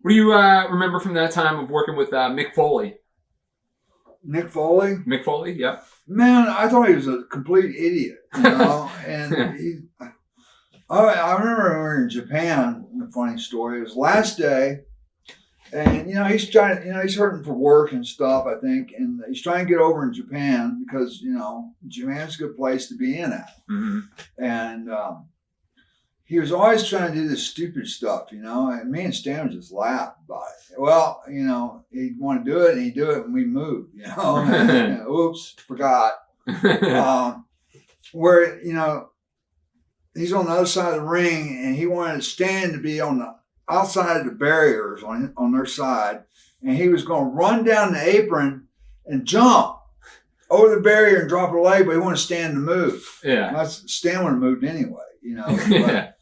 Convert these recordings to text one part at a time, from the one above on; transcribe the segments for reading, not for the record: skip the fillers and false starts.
What do you remember from that time of working with Mick Foley? Mick Foley? Mick Foley, yep. Man, I thought he was a complete idiot, and I remember we were in Japan. A funny story. It was last day, and he's trying. He's hurting for work and stuff. I think, and he's trying to get over in Japan because Japan's a good place to be in at. Mm-hmm. And he was always trying to do this stupid stuff, and me and Stan just laughed about it. Well, he'd want to do it, and he'd do it when we moved, and, oops, forgot. Where, he's on the other side of the ring, and he wanted Stan to be on the outside of the barriers on their side, and he was going to run down the apron and jump over the barrier and drop a leg, but he wanted Stan to move. Yeah. Stan would have moved anyway, Yeah.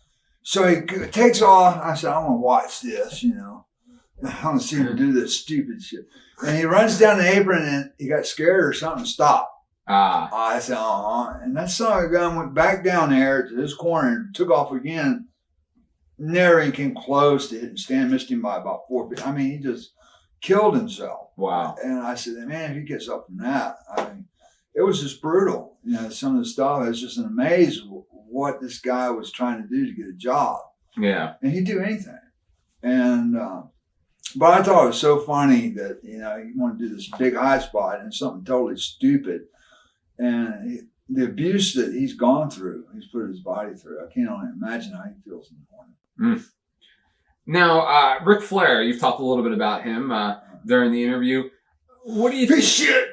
So he takes off. I said, I want to watch this, I want to see him do this stupid shit. And he runs down the apron and he got scared or something, stopped. I said, And that son of a gun went back down there to his corner and took off again. Never even came close to hitting Stan, missed him by about 4 feet. I mean, he just killed himself. Wow. And I said, man, if he gets up from that, it was just brutal. Some of the stuff, I was just an amaze what this guy was trying to do to get a job. Yeah. And he'd do anything. And, but I thought it was so funny that, he wanted to do this big high spot and something totally stupid. And the abuse that he's gone through, he's put his body through, I can't only imagine how he feels in the morning. Now, Ric Flair, you've talked a little bit about him during the interview. What do you think? Shit!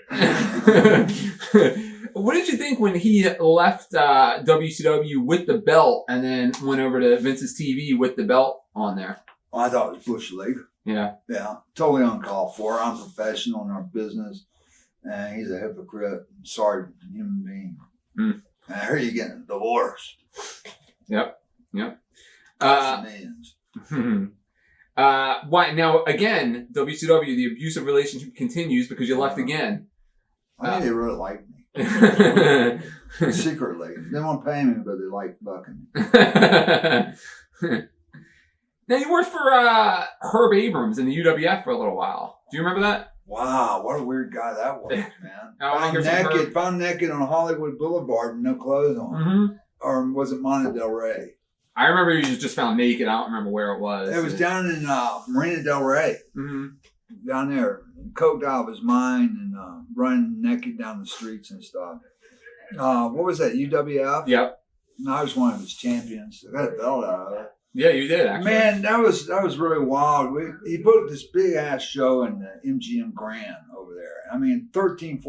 What did you think when he left WCW with the belt and then went over to Vince's TV with the belt on there? Well, I thought it was Bush League. Yeah. Yeah. Totally uncalled for. I'm professional in our business. And he's a hypocrite. Sorry, human being. And I heard you getting a divorce. Yep. Millions. Why now? Again, WCW, the abusive relationship continues because you left again. I think they really liked me. Secretly, they won't pay me, but they like bucking me. Now you worked for Herb Abrams in the UWF for a little while. Do you remember that? Wow, what a weird guy that was, man. Found naked on Hollywood Boulevard with no clothes on. Mm-hmm. Or was it Monte Del Rey? I remember he was just found naked. I don't remember where it was. It was down in Marina Del Rey. Mm-hmm. Down there, coked out of his mind and running naked down the streets and stuff. What was that, UWF? Yep. And I was one of his champions. I got a belt out of it. Yeah, you did, actually. Man, that was really wild. He put this big-ass show in the MGM Grand over there. I mean, 14,000.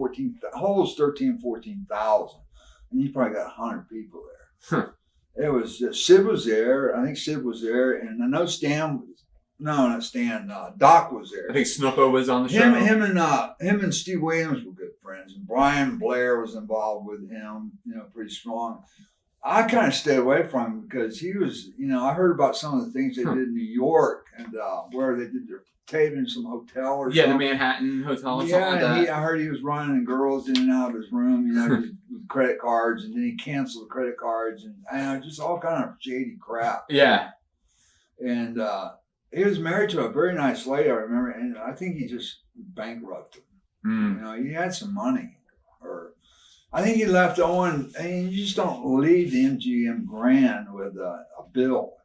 And you probably got 100 people there. Huh. It was, Sid was there. I think Sid was there. And I know Stan was, no, not Stan, Doc was there. I think Snoopo was on the show. Him and Steve Williams were good friends. And Brian Blair was involved with him, pretty strong. I kind of stayed away from him because he was, I heard about some of the things they did in New York and where they did their taping in some hotel or something. Yeah, the Manhattan Hotel or something like that. I heard he was running girls in and out of his room, with credit cards, and then he canceled the credit cards and just all kind of shady crap. Yeah. And he was married to a very nice lady, I remember, and I think he just bankrupted. He had some money. I think he left Owen. I mean, you just don't leave the MGM Grand with a bill,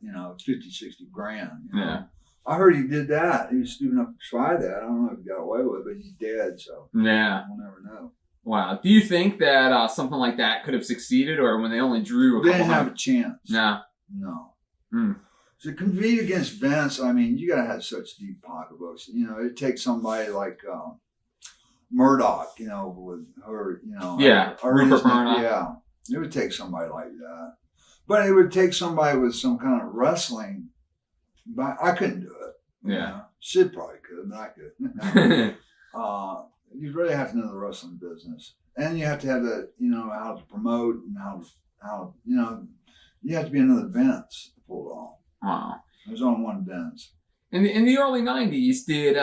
50, 60 grand. Yeah. I heard he did that. He was stupid enough to try that. I don't know if he got away with it, but he's dead, so yeah, we'll never know. Wow. Do you think that something like that could have succeeded, or when they only drew They didn't have a chance. No. To compete against Vince, I mean, you got to have such deep pocketbooks. It takes somebody like Murdoch, with her, Rupert Murdoch. Yeah, it would take somebody like that. But it would take somebody with some kind of wrestling. But I couldn't do it. Yeah. Sid probably could, but I couldn't. You really have to know the wrestling business. And you have to have the, how to promote and how you have to be another Vince to pull it off. Wow. There's only one Vince. In the early 90s, did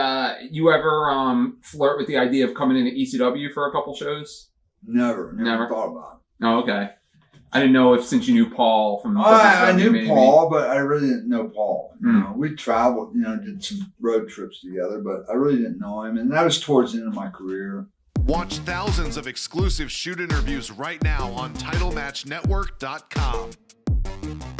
you ever flirt with the idea of coming into ECW for a couple shows? Never thought about it. Oh, okay. I didn't know if since you knew Paul from. I knew maybe. Paul, but I really didn't know Paul. You know, we traveled, did some road trips together, but I really didn't know him, and that was towards the end of my career. Watch thousands of exclusive shoot interviews right now on TitleMatchNetwork.com.